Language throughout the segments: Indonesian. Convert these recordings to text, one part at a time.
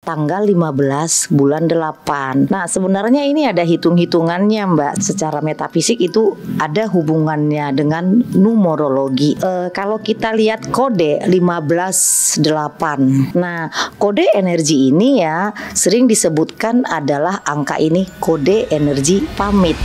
tanggal 15 bulan 8. Nah, sebenarnya ini ada hitung-hitungannya, Mbak. Secara metafisik itu ada hubungannya dengan numerologi. Kalau kita lihat kode 15-8. Nah, kode energi ini ya sering disebutkan adalah angka ini kode energi pamit.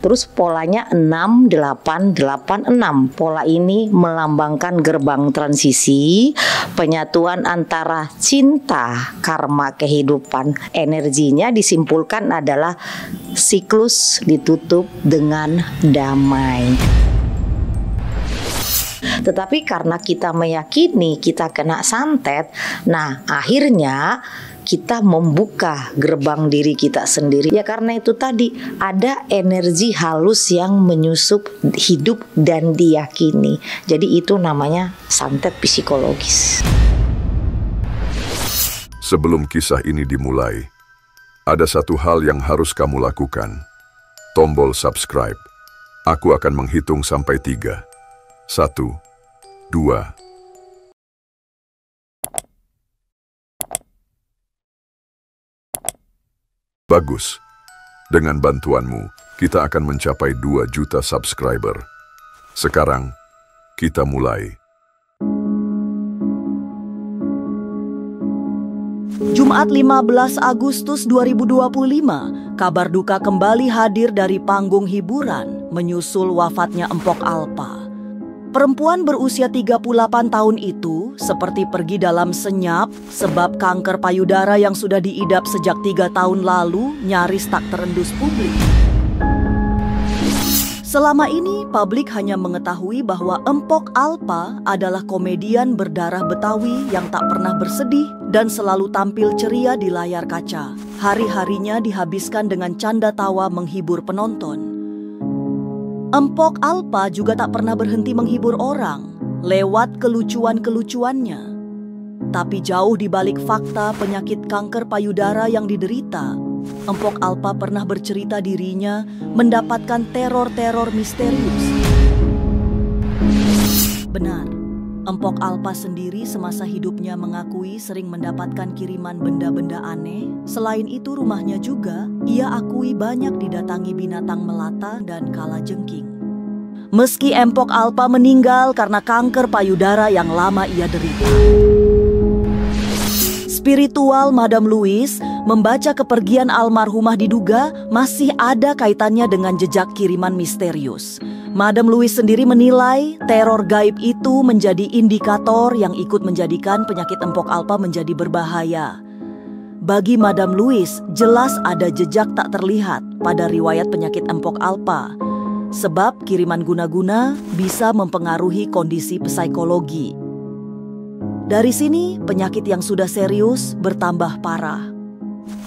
Terus polanya 6-8-8-6. Pola ini melambangkan gerbang transisi, penyatuan antara cinta, karma, kehidupan. Energinya disimpulkan adalah siklus ditutup dengan damai. Tetapi karena kita meyakini kita kena santet, nah akhirnya kita membuka gerbang diri kita sendiri. Ya karena itu tadi ada energi halus yang menyusup hidup dan diyakini. Jadi itu namanya santet psikologis. Sebelum kisah ini dimulai, ada satu hal yang harus kamu lakukan. Tombol subscribe. Aku akan menghitung sampai 3. 1, 2. Bagus. Dengan bantuanmu, kita akan mencapai 2 juta subscriber. Sekarang, kita mulai. Jumat 15 Agustus 2025, kabar duka kembali hadir dari panggung hiburan menyusul wafatnya Empok Alpa. Perempuan berusia 38 tahun itu seperti pergi dalam senyap sebab kanker payudara yang sudah diidap sejak 3 tahun lalu nyaris tak terendus publik. Selama ini, publik hanya mengetahui bahwa Empok Alpa adalah komedian berdarah Betawi yang tak pernah bersedih dan selalu tampil ceria di layar kaca. Hari-harinya dihabiskan dengan canda tawa menghibur penonton. Empok Alpa juga tak pernah berhenti menghibur orang lewat kelucuan-kelucuannya. Tapi jauh di balik fakta penyakit kanker payudara yang diderita, Empok Alpa pernah bercerita dirinya mendapatkan teror-teror misterius. Benar, Empok Alpa sendiri semasa hidupnya mengakui sering mendapatkan kiriman benda-benda aneh. Selain itu rumahnya juga, ia akui banyak didatangi binatang melata dan kalajengking. Meski Empok Alpa meninggal karena kanker payudara yang lama ia derita. Spiritual Madam Louise membaca kepergian almarhumah diduga masih ada kaitannya dengan jejak kiriman misterius. Madam Louise sendiri menilai teror gaib itu menjadi indikator yang ikut menjadikan penyakit Empok Alpa menjadi berbahaya. Bagi Madam Louise, jelas ada jejak tak terlihat pada riwayat penyakit Empok Alpa. Sebab kiriman guna-guna bisa mempengaruhi kondisi psikologi. Dari sini, penyakit yang sudah serius bertambah parah.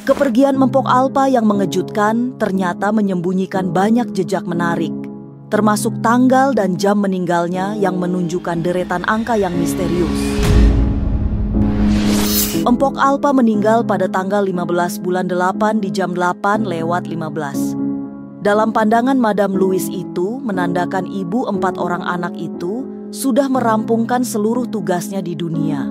Kepergian Empok Alpa yang mengejutkan ternyata menyembunyikan banyak jejak menarik, termasuk tanggal dan jam meninggalnya yang menunjukkan deretan angka yang misterius. Empok Alpa meninggal pada tanggal 15 bulan 8 di jam 8:15. Dalam pandangan Madam Louise itu menandakan ibu 4 orang anak itu sudah merampungkan seluruh tugasnya di dunia.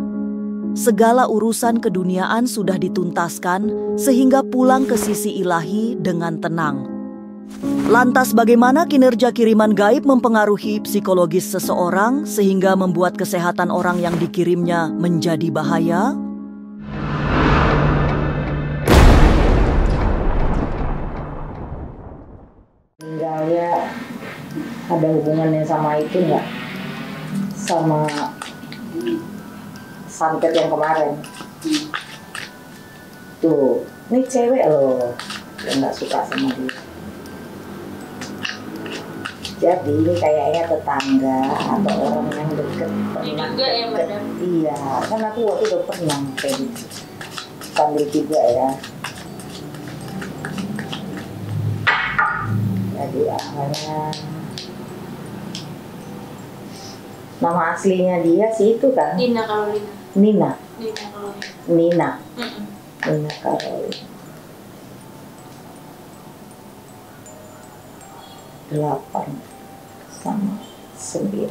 Segala urusan keduniaan sudah dituntaskan sehingga pulang ke sisi ilahi dengan tenang. Lantas bagaimana kinerja kiriman gaib mempengaruhi psikologis seseorang sehingga membuat kesehatan orang yang dikirimnya menjadi bahaya? Meninggalnya ada hubungannya sama itu nggak? Sama santet yang kemarin. Tuh, ini cewek loh yang nggak suka sama dia. Jadi ini kayaknya tetangga atau orang yang deket. Pernah juga ya Madam? Iya, kan aku waktu udah pernah kayak gitu. Sambil juga ya. Jadi awalnya nama aslinya dia sih itu kan? Nina Carolina. Nina. Nina Carolina. Nina. Nina Carolina. 8 sama 9.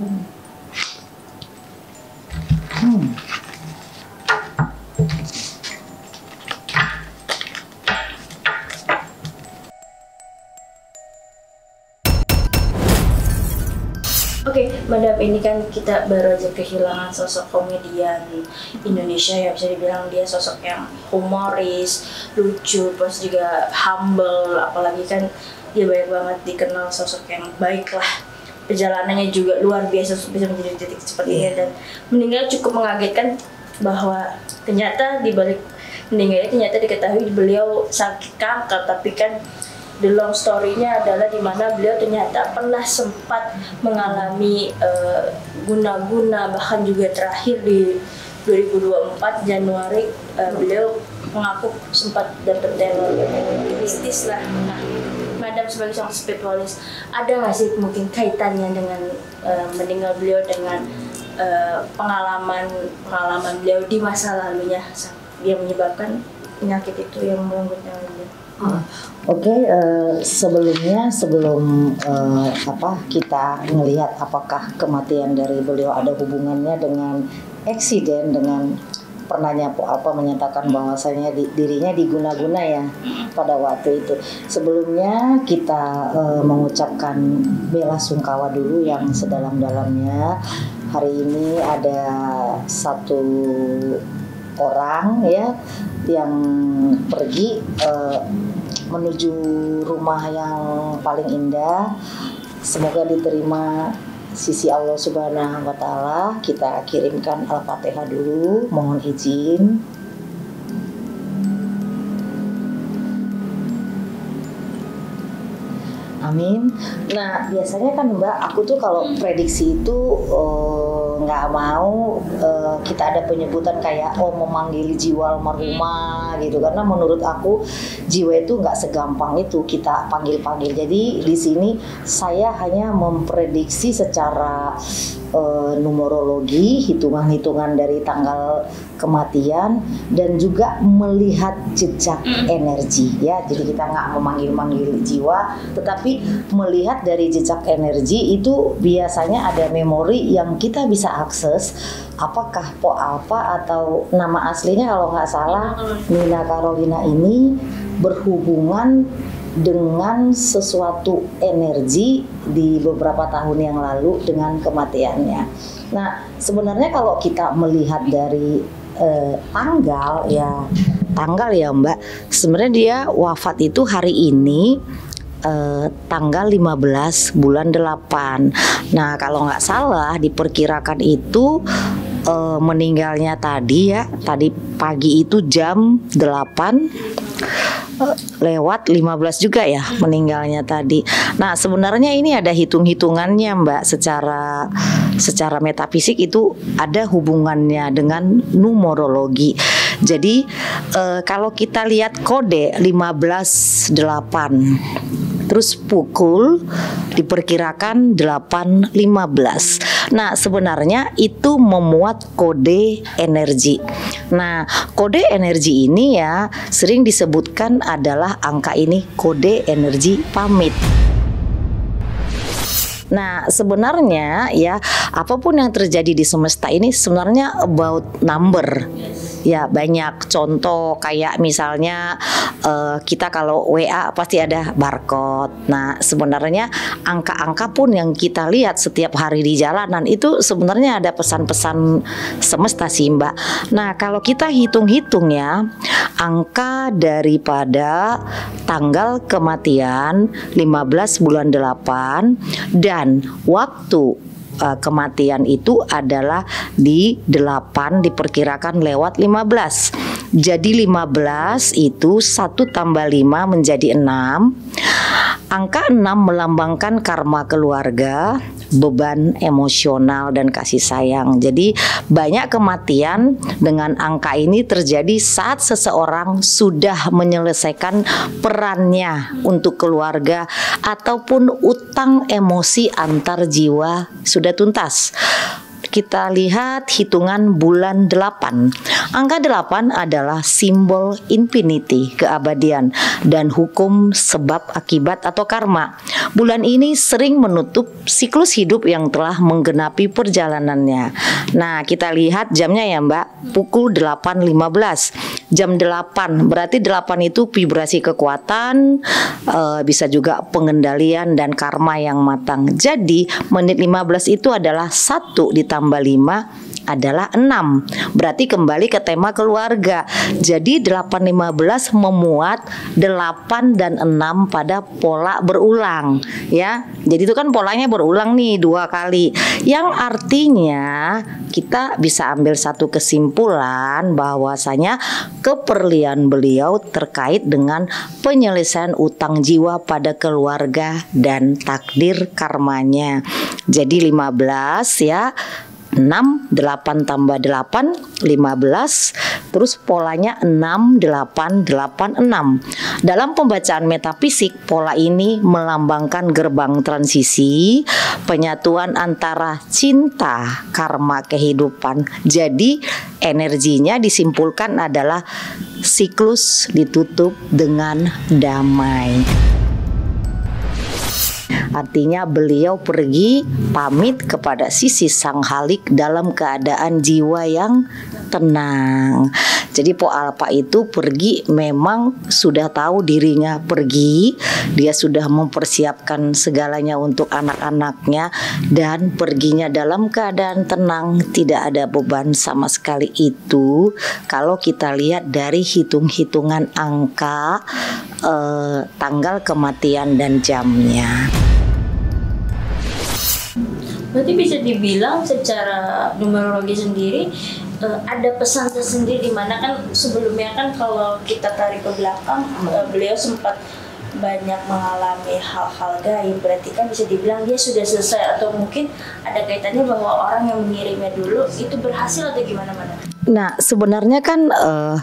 Oke, Madam, ini kan kita baru aja kehilangan sosok komedian Indonesia ya, bisa dibilang dia sosok yang humoris, lucu, plus juga humble, apalagi kan dia banyak banget dikenal sosok yang baik lah. Perjalanannya juga luar biasa bisa menjadi titik seperti ini, dan meninggal cukup mengagetkan bahwa ternyata di balik meninggalnya ternyata diketahui beliau sakit kanker, tapi kan the long story-nya adalah di mana beliau ternyata pernah sempat mengalami guna-guna, bahkan juga terakhir di 2024 Januari beliau mengaku sempat dapat teror mistis lah. Nah, Madam sebagai seorang spiritualis, ada nggak sih mungkin kaitannya dengan meninggal beliau dengan pengalaman beliau di masa lalunya yang menyebabkan penyakit itu yang merenggut nyawa beliau? Sebelum kita melihat apakah kematian dari beliau ada hubungannya dengan eksiden, dengan pernahnya menyatakan bahwasanya dirinya diguna-guna ya pada waktu itu. Sebelumnya kita mengucapkan bela sungkawa dulu yang sedalam-dalamnya. Hari ini ada satu orang ya yang pergi menuju rumah yang paling indah. Semoga diterima sisi Allah Subhanahu wa Ta'ala. Kita kirimkan Al-Fatihah dulu, mohon izin. Amin. Nah, biasanya kan Mbak, aku tuh kalau prediksi itu nggak mau kita ada penyebutan kayak memanggil jiwa almarhumah gitu, karena menurut aku jiwa itu nggak segampang itu kita panggil-panggil. Jadi di sini saya hanya memprediksi secara numerologi, hitungan-hitungan dari tanggal kematian, dan juga melihat jejak energi ya. Jadi kita nggak memanggil-manggil jiwa, tetapi melihat dari jejak energi itu biasanya ada memori yang kita bisa akses. Apakah Po Alpha atau nama aslinya kalau nggak salah Nina Carolina ini berhubungan dengan sesuatu energi di beberapa tahun yang lalu dengan kematiannya. Nah, sebenarnya kalau kita melihat dari tanggal ya Mbak, sebenarnya dia wafat itu hari ini tanggal 15 bulan 8. Nah, kalau nggak salah diperkirakan itu meninggalnya tadi pagi itu jam 8 lewat 15 juga ya meninggalnya tadi. Nah, sebenarnya ini ada hitung-hitungannya Mbak, secara metafisik itu ada hubungannya dengan numerologi. Jadi kalau kita lihat kode 15.8 terus pukul diperkirakan 8.15. Nah, sebenarnya itu memuat kode energi. Nah, kode energi ini ya sering disebutkan adalah angka ini kode energi pamit. Nah, sebenarnya ya apapun yang terjadi di semesta ini sebenarnya about number. Ya, banyak contoh kayak misalnya kita kalau WA pasti ada barcode. Nah, sebenarnya angka-angka pun yang kita lihat setiap hari di jalanan itu sebenarnya ada pesan-pesan semesta sih Mbak. Nah, kalau kita hitung-hitung ya, angka daripada tanggal kematian 15 bulan 8 dan waktu kematian itu adalah di 8 diperkirakan lewat 15. Jadi 15 itu 1 tambah 5 menjadi 6. Angka 6 melambangkan karma keluarga, beban emosional dan kasih sayang. Jadi banyak kematian dengan angka ini terjadi saat seseorang sudah menyelesaikan perannya untuk keluarga ataupun utang emosi antar jiwa sudah tuntas. kita lihat hitungan bulan 8. Angka 8 adalah simbol infinity, keabadian, dan hukum sebab akibat atau karma. Bulan ini sering menutup siklus hidup yang telah menggenapi perjalanannya. Nah, kita lihat jamnya ya Mbak, pukul 8.15. Jam 8, berarti 8 itu vibrasi kekuatan, bisa juga pengendalian dan karma yang matang. Jadi menit 15 itu adalah 1 ditambah 5 adalah 6. Berarti kembali ke tema keluarga. Jadi 8.15 memuat 8 dan 6 pada pola berulang ya. Jadi itu kan polanya berulang nih 2 kali. Yang artinya kita bisa ambil satu kesimpulan bahwasanya keperlian beliau terkait dengan penyelesaian utang jiwa pada keluarga dan takdir karmanya. Jadi 15 ya. 6, 8 tambah 8, 15. Terus polanya 6, 8, 8, 6. Dalam pembacaan metafisik, pola ini melambangkan gerbang transisi, penyatuan antara cinta, karma, kehidupan. Jadi energinya disimpulkan adalah siklus ditutup dengan damai. Artinya beliau pergi pamit kepada sisi sang halik dalam keadaan jiwa yang tenang. Jadi Po Alpa itu pergi memang sudah tahu dirinya pergi, dia sudah mempersiapkan segalanya untuk anak-anaknya dan perginya dalam keadaan tenang, tidak ada beban sama sekali. Itu kalau kita lihat dari hitung-hitungan angka tanggal kematian dan jamnya. Berarti bisa dibilang secara numerologi sendiri ada pesan tersendiri, di mana kan sebelumnya kan kalau kita tarik ke belakang beliau sempat banyak mengalami hal-hal gaib. Berarti kan bisa dibilang dia sudah selesai, atau mungkin ada kaitannya bahwa orang yang mengirimnya dulu itu berhasil atau gimana-mana? Nah, sebenarnya kan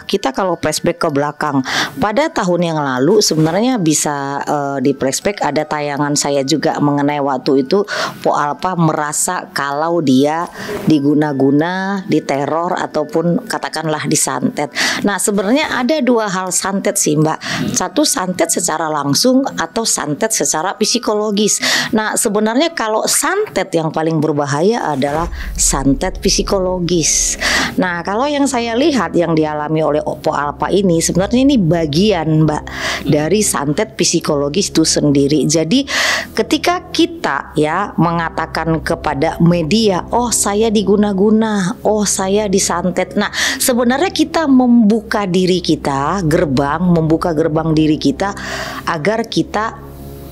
kita kalau flashback ke belakang pada tahun yang lalu sebenarnya bisa di flashback ada tayangan saya juga mengenai waktu itu Po Alpa merasa kalau dia diguna-guna, diteror ataupun katakanlah disantet. Nah, sebenarnya ada 2 hal santet sih Mbak. Satu santet secara langsung atau santet secara psikologis. Nah, sebenarnya kalau santet yang paling berbahaya adalah santet psikologis. Nah, kalau yang saya lihat yang dialami oleh Po Alpa ini sebenarnya ini bagian Mbak dari santet psikologis itu sendiri. Jadi ketika kita ya mengatakan kepada media, oh saya diguna-guna, oh saya disantet. Nah, sebenarnya kita membuka diri kita, membuka gerbang diri kita agar kita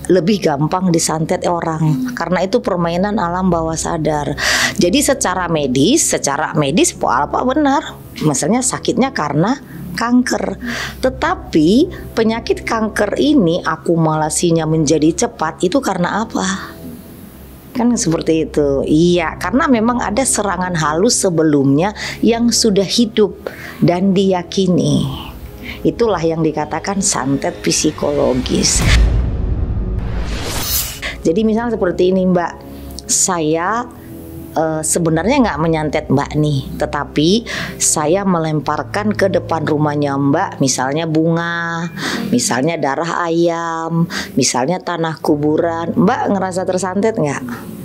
lebih gampang disantet orang, karena itu permainan alam bawah sadar. Jadi secara medis Po Alpa benar, misalnya sakitnya karena kanker. Tetapi penyakit kanker ini akumulasinya menjadi cepat itu karena apa? Kan seperti itu. Iya, karena memang ada serangan halus sebelumnya yang sudah hidup dan diyakini. Itulah yang dikatakan santet psikologis. Jadi misalnya seperti ini Mbak, saya sebenarnya nggak menyantet Mbak nih, tetapi saya melemparkan ke depan rumahnya Mbak, misalnya bunga, misalnya darah ayam, misalnya tanah kuburan. Mbak ngerasa tersantet nggak?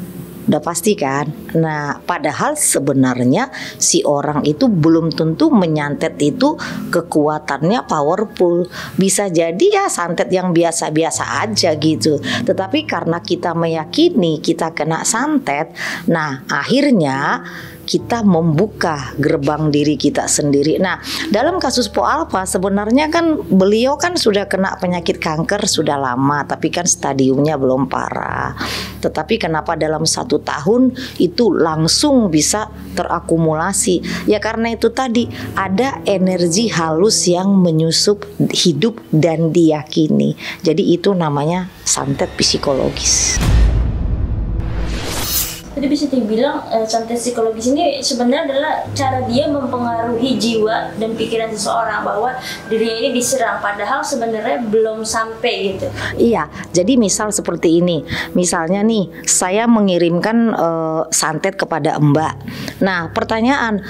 Udah pasti kan? Nah, padahal sebenarnya si orang itu belum tentu menyantet itu kekuatannya powerful. Bisa jadi ya santet yang biasa-biasa aja gitu. Tetapi karena kita meyakini kita kena santet, nah akhirnya kita membuka gerbang diri kita sendiri. Nah, dalam kasus Po Alpa sebenarnya kan beliau kan sudah kena penyakit kanker sudah lama, tapi kan stadiumnya belum parah. Tetapi kenapa dalam 1 tahun itu langsung bisa terakumulasi? Ya karena itu tadi ada energi halus yang menyusup hidup dan diyakini. Jadi itu namanya santet psikologis. Jadi bisa dibilang santet psikologis ini sebenarnya adalah cara dia mempengaruhi jiwa dan pikiran seseorang bahwa dirinya ini diserang padahal sebenarnya belum sampai gitu. Iya, jadi misal seperti ini. Misalnya nih, saya mengirimkan santet kepada Mbak. Nah, pertanyaan,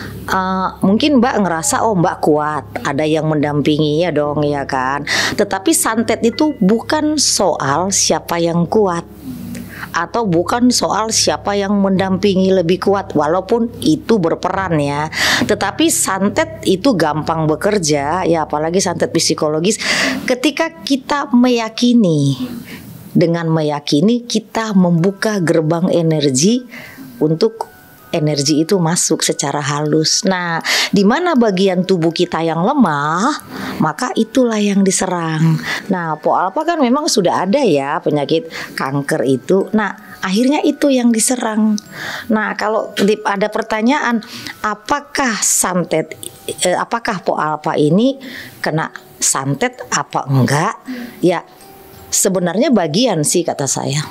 mungkin Mbak ngerasa oh Mbak kuat, ada yang mendampingi ya dong ya kan. Tetapi santet itu bukan soal siapa yang kuat, atau bukan soal siapa yang mendampingi lebih kuat, walaupun itu berperan ya. Tetapi santet itu gampang bekerja ya, apalagi santet psikologis, ketika kita meyakini. Dengan meyakini kita membuka gerbang energi untuk energi itu masuk secara halus. Nah, di mana bagian tubuh kita yang lemah, maka itulah yang diserang. Nah, Po Alpa kan memang sudah ada ya penyakit kanker itu. Nah, akhirnya itu yang diserang. Nah, kalau ada pertanyaan, apakah Po Alpa ini kena santet apa enggak? Ya, sebenarnya bagian sih kata saya.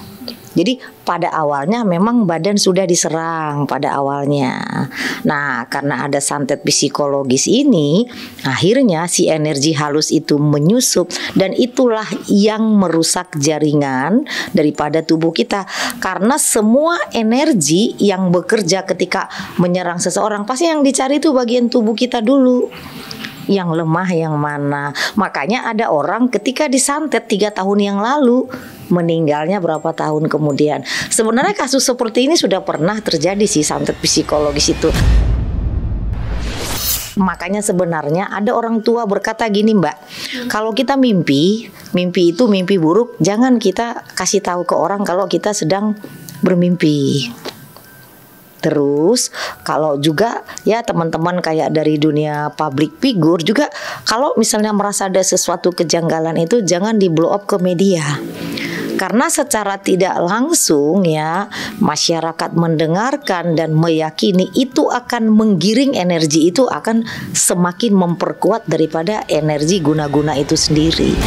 Jadi pada awalnya memang badan sudah diserang pada awalnya. Nah, karena ada santet psikologis ini, akhirnya si energi halus itu menyusup dan itulah yang merusak jaringan daripada tubuh kita. Karena semua energi yang bekerja ketika menyerang seseorang pasti yang dicari itu bagian tubuh kita dulu. Yang lemah yang mana. Makanya ada orang ketika disantet 3 tahun yang lalu meninggalnya berapa tahun kemudian. Sebenarnya kasus seperti ini sudah pernah terjadi sih, santet psikologis itu. Makanya sebenarnya ada orang tua berkata gini Mbak, kalau kita mimpi itu mimpi buruk, jangan kita kasih tahu ke orang kalau kita sedang bermimpi. Terus kalau juga ya teman-teman kayak dari dunia public figure juga, kalau misalnya merasa ada sesuatu kejanggalan itu jangan di blow up ke media. Karena secara tidak langsung ya masyarakat mendengarkan dan meyakini itu akan menggiring energi itu akan semakin memperkuat daripada energi guna-guna itu sendiri.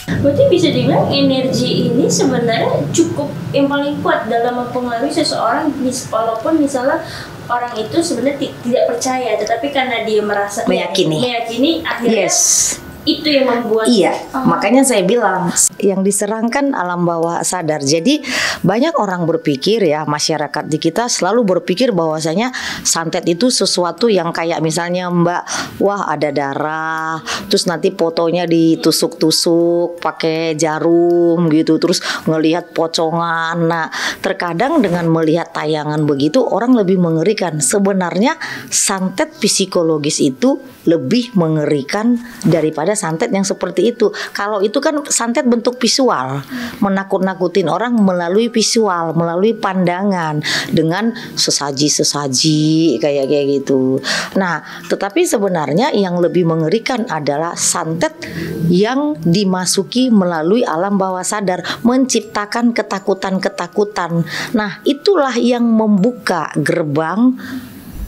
Berarti bisa dibilang energi ini sebenarnya cukup yang paling kuat dalam mempengaruhi seseorang, walaupun misalnya orang itu sebenarnya tidak percaya, tetapi karena dia merasa meyakini akhirnya itu yang membuat. Iya, makanya saya bilang yang diserangkan alam bawah sadar. Jadi banyak orang berpikir ya, masyarakat di kita selalu berpikir bahwasanya santet itu sesuatu yang kayak misalnya Mbak, wah ada darah, terus nanti fotonya ditusuk-tusuk pakai jarum gitu, terus ngelihat pocongan. Nah, terkadang dengan melihat tayangan begitu orang lebih mengerikan. Sebenarnya santet psikologis itu lebih mengerikan daripada santet yang seperti itu. Kalau itu kan santet bentuk visual, menakut-nakutin orang melalui visual, melalui pandangan dengan sesaji-sesaji kayak gitu. Nah, tetapi sebenarnya yang lebih mengerikan adalah santet yang dimasuki melalui alam bawah sadar, menciptakan ketakutan-ketakutan. Nah, itulah yang membuka gerbang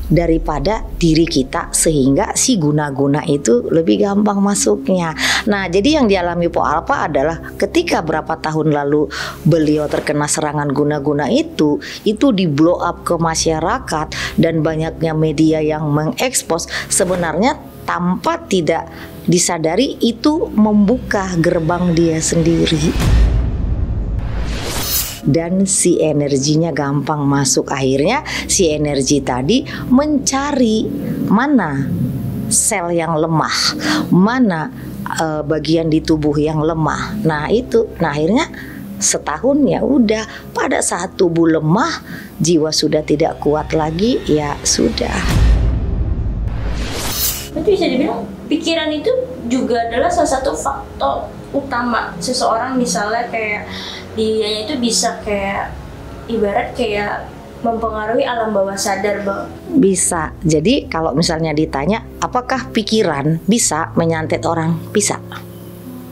daripada diri kita sehingga si guna-guna itu lebih gampang masuknya. Nah, jadi yang dialami Po Alpa adalah ketika berapa tahun lalu beliau terkena serangan guna-guna itu di blow up ke masyarakat dan banyaknya media yang mengekspos, sebenarnya tanpa tidak disadari itu membuka gerbang dia sendiri. Dan si energinya gampang masuk. Akhirnya si energi tadi mencari mana sel yang lemah, mana bagian di tubuh yang lemah. Nah itu, nah akhirnya setahun ya udah, pada saat tubuh lemah, jiwa sudah tidak kuat lagi, ya sudah. Itu bisa dibilang pikiran itu juga adalah salah satu faktor utama seseorang, misalnya kayak dia itu bisa kayak ibarat kayak mempengaruhi alam bawah sadar, Bang. Bisa. Jadi kalau misalnya ditanya apakah pikiran bisa menyantet orang? Bisa.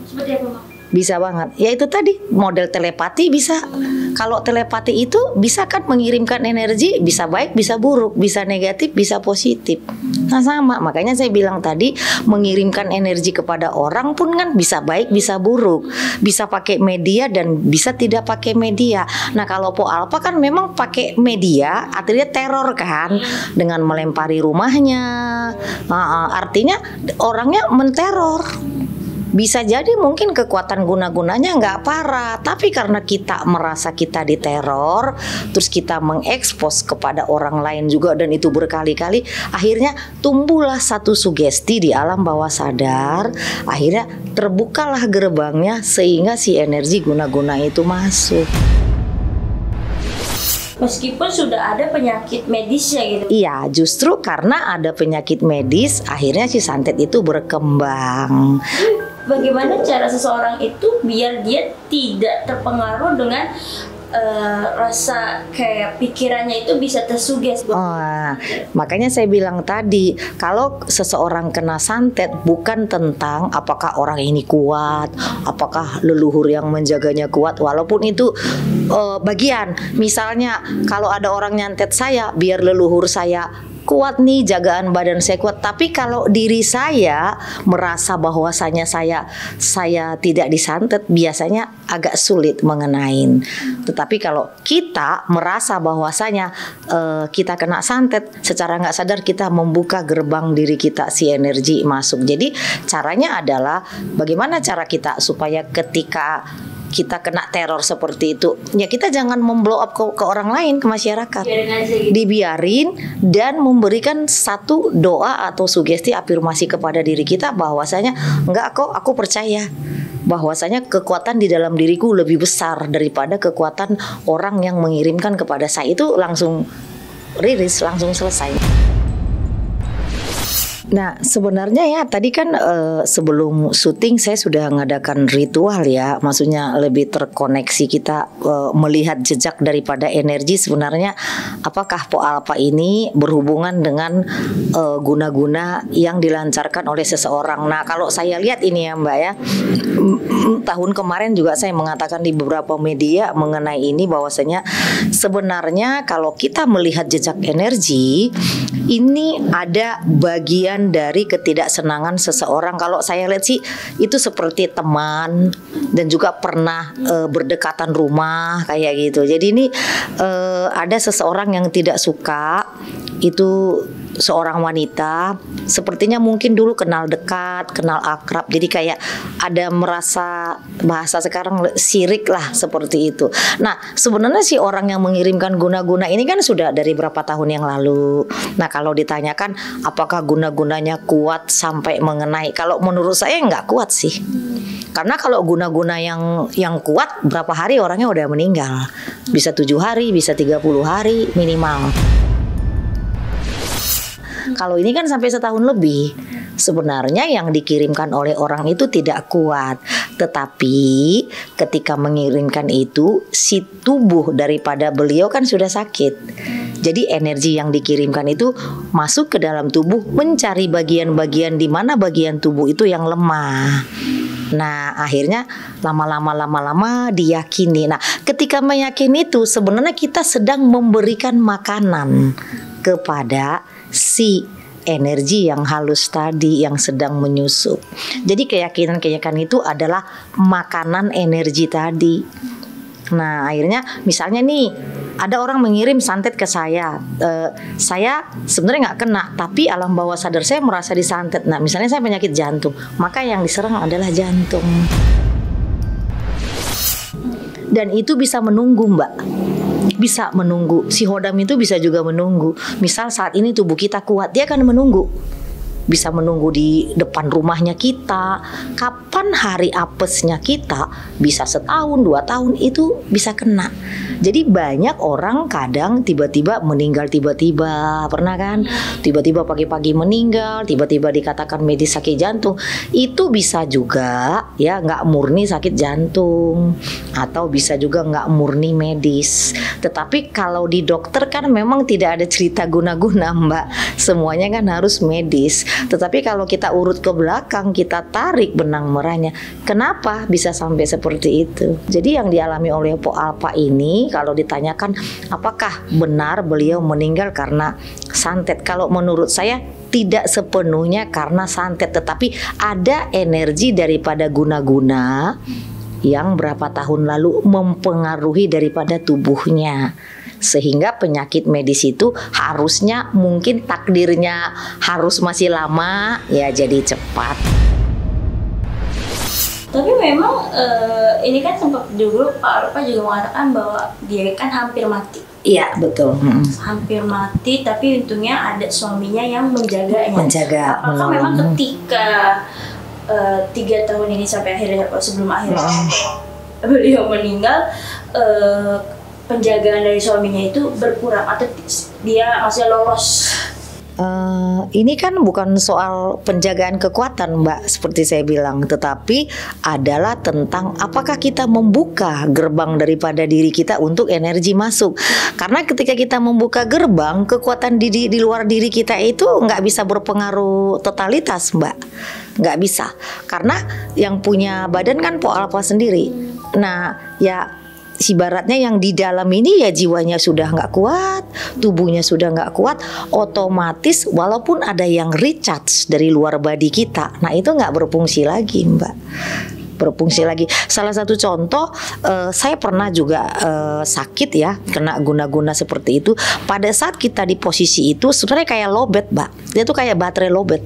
Seperti apa, Bang? Bisa banget. Ya itu tadi model telepati bisa. Kalau telepati itu bisa kan mengirimkan energi, bisa baik, bisa buruk, bisa negatif, bisa positif. Nah sama, makanya saya bilang tadi mengirimkan energi kepada orang pun kan bisa baik bisa buruk, bisa pakai media dan bisa tidak pakai media. Nah kalau Po Alpha kan memang pakai media, artinya teror kan, dengan melempari rumahnya. Artinya orangnya menteror. Bisa jadi mungkin kekuatan guna-gunanya nggak parah, tapi karena kita merasa kita diteror, terus kita mengekspos kepada orang lain juga dan itu berkali-kali, akhirnya tumbuhlah satu sugesti di alam bawah sadar, akhirnya terbukalah gerbangnya sehingga si energi guna-guna itu masuk. Meskipun sudah ada penyakit medisnya gitu. Iya, justru karena ada penyakit medis, akhirnya si santet itu berkembang. Bagaimana cara seseorang itu biar dia tidak terpengaruh dengan rasa kayak pikirannya itu bisa tersugesti? Makanya saya bilang tadi, kalau seseorang kena santet bukan tentang apakah orang ini kuat, apakah leluhur yang menjaganya kuat, walaupun itu bagian. Misalnya kalau ada orang nyantet saya, biar leluhur saya kuat nih, jagaan badan saya kuat. Tapi kalau diri saya merasa bahwasanya saya tidak disantet, biasanya agak sulit mengenain. Tetapi kalau kita merasa bahwasanya kita kena santet, secara nggak sadar kita membuka gerbang diri kita, si energi masuk. Jadi caranya adalah bagaimana cara kita supaya ketika kita kena teror seperti itu, ya kita jangan memblow up ke orang lain, ke masyarakat. Dibiarin dan memberikan satu doa atau sugesti afirmasi kepada diri kita bahwasanya enggak kok, aku percaya bahwasanya kekuatan di dalam diriku lebih besar daripada kekuatan orang yang mengirimkan kepada saya. Itu langsung rilis, langsung selesai. Nah sebenarnya ya tadi kan sebelum syuting saya sudah mengadakan ritual ya, maksudnya lebih terkoneksi kita melihat jejak daripada energi sebenarnya apakah Po Alpha ini berhubungan dengan guna-guna yang dilancarkan oleh seseorang. Nah kalau saya lihat ini ya Mbak ya, tahun kemarin juga saya mengatakan di beberapa media mengenai ini bahwasanya sebenarnya kalau kita melihat jejak energi ini ada bagian dari ketidaksenangan seseorang. Kalau saya lihat sih itu seperti teman dan juga pernah berdekatan rumah kayak gitu. Jadi ini ada seseorang yang tidak suka, itu seorang wanita, sepertinya mungkin dulu kenal dekat, kenal akrab, jadi kayak ada merasa, bahasa sekarang sirik lah seperti itu. Nah sebenarnya si orang yang mengirimkan guna-guna ini kan sudah dari berapa tahun yang lalu. Nah kalau ditanyakan apakah guna-gunanya kuat sampai mengenai, kalau menurut saya nggak kuat sih. Karena kalau guna-guna yang kuat berapa hari orangnya udah meninggal, bisa 7 hari, bisa 30 hari minimal. Kalau ini kan sampai setahun lebih. Sebenarnya yang dikirimkan oleh orang itu tidak kuat, tetapi ketika mengirimkan itu si tubuh daripada beliau kan sudah sakit. Jadi energi yang dikirimkan itu masuk ke dalam tubuh, mencari bagian-bagian di mana bagian tubuh itu yang lemah. Nah akhirnya lama-lama diyakini. Nah ketika meyakini itu sebenarnya kita sedang memberikan makanan kepada si energi yang halus tadi yang sedang menyusup. Jadi keyakinan itu adalah makanan energi tadi. Nah akhirnya misalnya nih ada orang mengirim santet ke saya, saya sebenarnya nggak kena, tapi alam bawah sadar saya merasa disantet. Nah misalnya saya penyakit jantung, maka yang diserang adalah jantung. Dan itu bisa menunggu Mbak, bisa menunggu. Si Hodam itu bisa juga menunggu. Misal saat ini tubuh kita kuat, dia akan menunggu. Bisa menunggu di depan rumahnya kita. Kapan hari apesnya kita, bisa setahun, 2 tahun itu bisa kena. Jadi banyak orang kadang tiba-tiba meninggal tiba-tiba, pernah kan? Tiba-tiba pagi-pagi meninggal, tiba-tiba dikatakan medis sakit jantung. Itu bisa juga ya nggak murni sakit jantung, atau bisa juga nggak murni medis. Tetapi kalau di dokter kan memang tidak ada cerita guna-guna Mbak, semuanya kan harus medis. Tetapi kalau kita urut ke belakang, kita tarik benang merahnya, kenapa bisa sampai seperti itu? Jadi yang dialami oleh Po Alpa ini, kalau ditanyakan apakah benar beliau meninggal karena santet, kalau menurut saya tidak sepenuhnya karena santet, tetapi ada energi daripada guna-guna yang berapa tahun lalu mempengaruhi daripada tubuhnya, sehingga penyakit medis itu harusnya mungkin takdirnya harus masih lama ya jadi cepat. Tapi memang ini kan sempat dulu Pak Alpa juga mengatakan bahwa dia kan hampir mati. Iya betul. Hampir mati, tapi untungnya ada suaminya yang menjaganya. Menjaga, apakah memang ketika 3 tahun ini sampai akhirnya sebelum akhirnya beliau meninggal, penjagaan dari suaminya itu berkurang atau dia masih lolos? Ini kan bukan soal penjagaan kekuatan, Mbak, seperti saya bilang, tetapi adalah tentang apakah kita membuka gerbang daripada diri kita untuk energi masuk. Karena ketika kita membuka gerbang, kekuatan di luar diri kita itu nggak bisa berpengaruh totalitas, Mbak, nggak bisa. Karena yang punya badan kan Po Alpa sendiri. Nah, ya ibaratnya yang di dalam ini ya jiwanya sudah nggak kuat, tubuhnya sudah nggak kuat, otomatis walaupun ada yang recharge dari luar body kita, nah itu nggak berfungsi lagi, Mbak. Berfungsi lagi. Salah satu contoh, saya pernah juga sakit ya, kena guna-guna seperti itu. Pada saat kita di posisi itu sebenarnya kayak lowbat, Mbak. Dia tuh kayak baterai lowbat.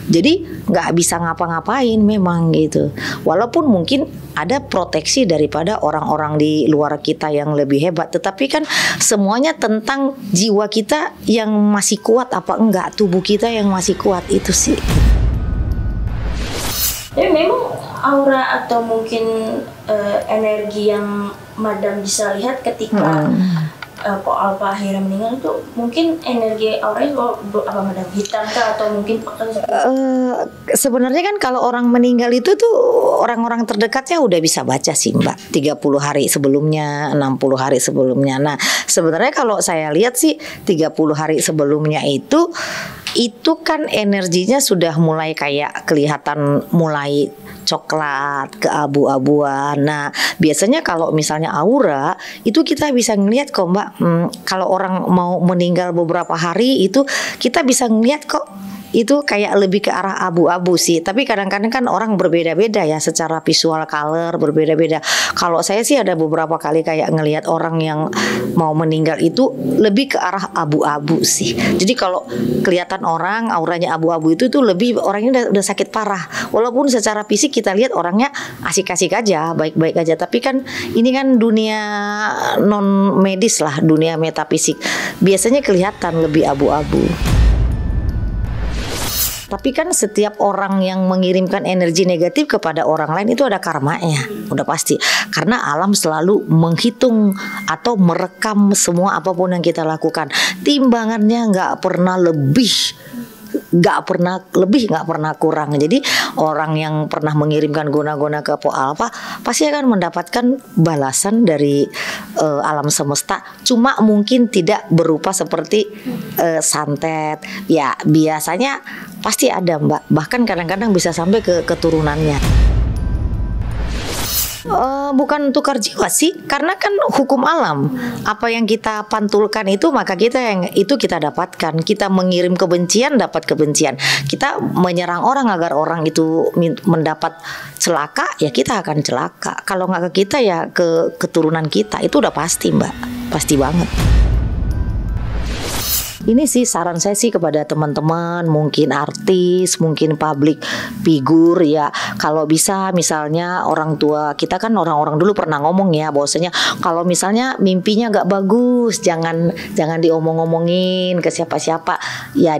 Jadi nggak bisa ngapa-ngapain memang gitu. Walaupun mungkin ada proteksi daripada orang-orang di luar kita yang lebih hebat, tetapi kan semuanya tentang jiwa kita yang masih kuat apa enggak, tubuh kita yang masih kuat, itu sih. Tapi memang aura atau mungkin energi yang Madam bisa lihat ketika Po Alpa akhirnya meninggal itu mungkin energi auranya apa Madam, hitam kah atau mungkin sebenarnya kan kalau orang meninggal itu tuh orang-orang terdekatnya udah bisa baca sih, Mbak. 30 hari sebelumnya, 60 hari sebelumnya. Nah, sebenarnya kalau saya lihat sih 30 hari sebelumnya itu kan energinya sudah mulai kayak kelihatan mulai coklat, keabu-abuan. Nah, biasanya kalau misalnya aura itu kita bisa ngelihat kok, Mbak. Kalau orang mau meninggal beberapa hari itu kita bisa ngelihat kok. Itu kayak lebih ke arah abu-abu sih. Tapi kadang-kadang kan orang berbeda-beda ya, secara visual color berbeda-beda. Kalau saya sih ada beberapa kali kayak ngelihat orang yang mau meninggal itu lebih ke arah abu-abu sih. Jadi kalau kelihatan orang auranya abu-abu itu tuh lebih orangnya udah sakit parah. Walaupun secara fisik kita lihat orangnya asik-asik aja, baik-baik aja. Tapi kan ini kan dunia non medis lah, dunia metafisik. Biasanya kelihatan lebih abu-abu. Tapi kan setiap orang yang mengirimkan energi negatif kepada orang lain itu ada karmanya, udah pasti. Karena alam selalu menghitung atau merekam semua apapun yang kita lakukan. Timbangannya nggak pernah lebih, nggak pernah kurang. Jadi orang yang pernah mengirimkan guna-guna ke Po Alpa pasti akan mendapatkan balasan dari alam semesta. Cuma mungkin tidak berupa seperti santet. Ya biasanya pasti ada, Mbak. Bahkan kadang-kadang bisa sampai ke keturunannya. Bukan tukar jiwa sih, karena kan hukum alam. Apa yang kita pantulkan itu maka kita dapatkan. Kita mengirim kebencian dapat kebencian. Kita menyerang orang agar orang itu mendapat celaka, ya kita akan celaka. Kalau nggak ke kita ya ke keturunan kita. Itu udah pasti, Mbak. Pasti banget. Ini sih saran saya sih kepada teman-teman, mungkin artis, mungkin public figure ya. Kalau bisa misalnya orang tua kita kan orang-orang dulu pernah ngomong ya bahwasanya kalau misalnya mimpinya nggak bagus jangan diomong-omongin ke siapa-siapa. Ya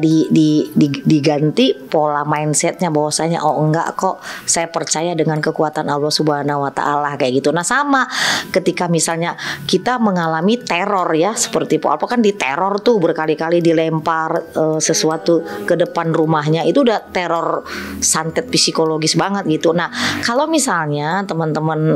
diganti pola mindsetnya bahwasanya oh enggak kok, saya percaya dengan kekuatan Allah Subhanahu wa taala kayak gitu. Nah, sama ketika misalnya kita mengalami teror ya, seperti Po Alpa kan diteror tuh berkali-kali dilempar sesuatu ke depan rumahnya, itu udah teror santet psikologis banget gitu. Nah, kalau misalnya teman-teman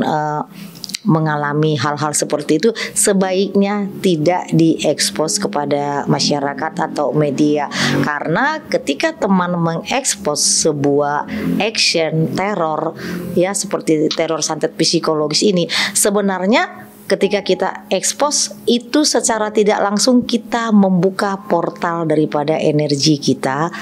mengalami hal-hal seperti itu sebaiknya tidak diekspos kepada masyarakat atau media, karena ketika teman mengekspos sebuah action teror ya seperti teror santet psikologis ini, sebenarnya ketika kita ekspos itu secara tidak langsung kita membuka portal daripada energi kita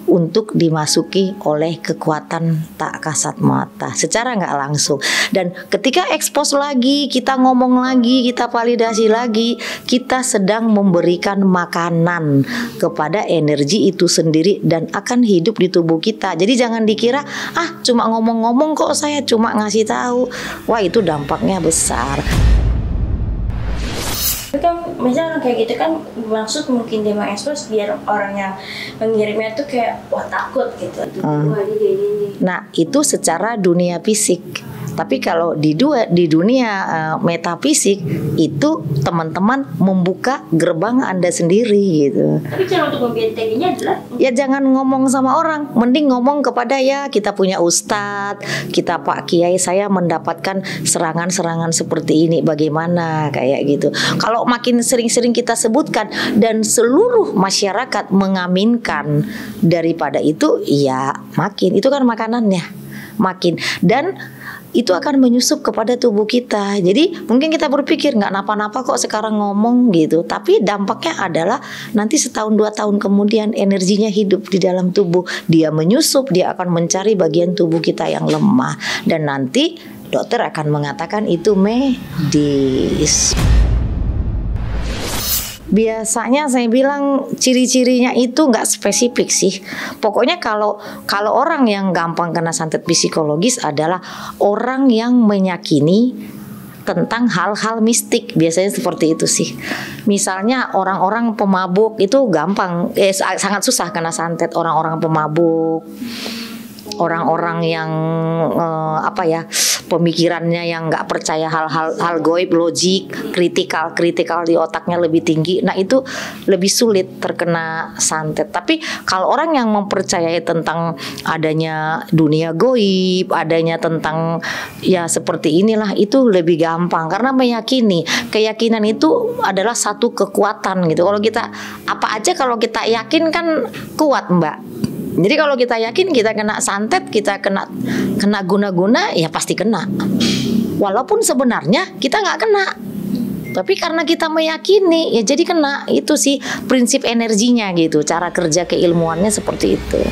untuk dimasuki oleh kekuatan tak kasat mata secara nggak langsung. Dan ketika ekspos lagi, kita ngomong lagi, kita validasi lagi, kita sedang memberikan makanan kepada energi itu sendiri dan akan hidup di tubuh kita. Jadi jangan dikira cuma ngomong-ngomong kok, saya cuma ngasih tahu. Wah, itu dampaknya besar. Tapi kan misalnya kayak gitu kan maksud mungkin dia mengekspos biar orang yang mengirimnya tuh kayak wah takut gitu. Wah, dia gini. Nah, itu secara dunia fisik. Tapi kalau di dunia metafisik itu teman-teman membuka gerbang Anda sendiri gitu. Tapi cara untuk membentenginya adalah ya jangan ngomong sama orang, mending ngomong kepada ya kita punya ustadz, kita Pak Kiai, saya mendapatkan serangan-serangan seperti ini, bagaimana kayak gitu. Kalau makin sering-sering kita sebutkan dan seluruh masyarakat mengaminkan daripada itu, ya makin itu kan makanannya makin, dan itu akan menyusup kepada tubuh kita. Jadi mungkin kita berpikir nggak napa-napa kok sekarang ngomong gitu, tapi dampaknya adalah nanti setahun 2 tahun kemudian energinya hidup di dalam tubuh, dia menyusup, dia akan mencari bagian tubuh kita yang lemah, dan nanti dokter akan mengatakan itu medis. Biasanya saya bilang ciri-cirinya itu nggak spesifik sih. Pokoknya kalau orang yang gampang kena santet psikologis adalah orang yang meyakini tentang hal-hal mistik, biasanya seperti itu sih. Misalnya orang-orang pemabuk itu gampang, sangat susah kena santet. Orang-orang pemabuk, orang-orang yang pemikirannya yang nggak percaya hal goib, logik, kritikal di otaknya lebih tinggi. Nah, itu lebih sulit terkena santet. Tapi kalau orang yang mempercayai tentang adanya dunia goib, adanya tentang ya seperti inilah, itu lebih gampang karena meyakini. Keyakinan itu adalah satu kekuatan gitu. Kalau kita apa aja kalau kita yakin kan kuat, Mbak. Jadi kalau kita yakin kita kena santet, kita kena guna-guna, ya pasti kena. Walaupun sebenarnya kita nggak kena, tapi karena kita meyakini, ya jadi kena. Itu sih prinsip energinya gitu, cara kerja keilmuannya seperti itu.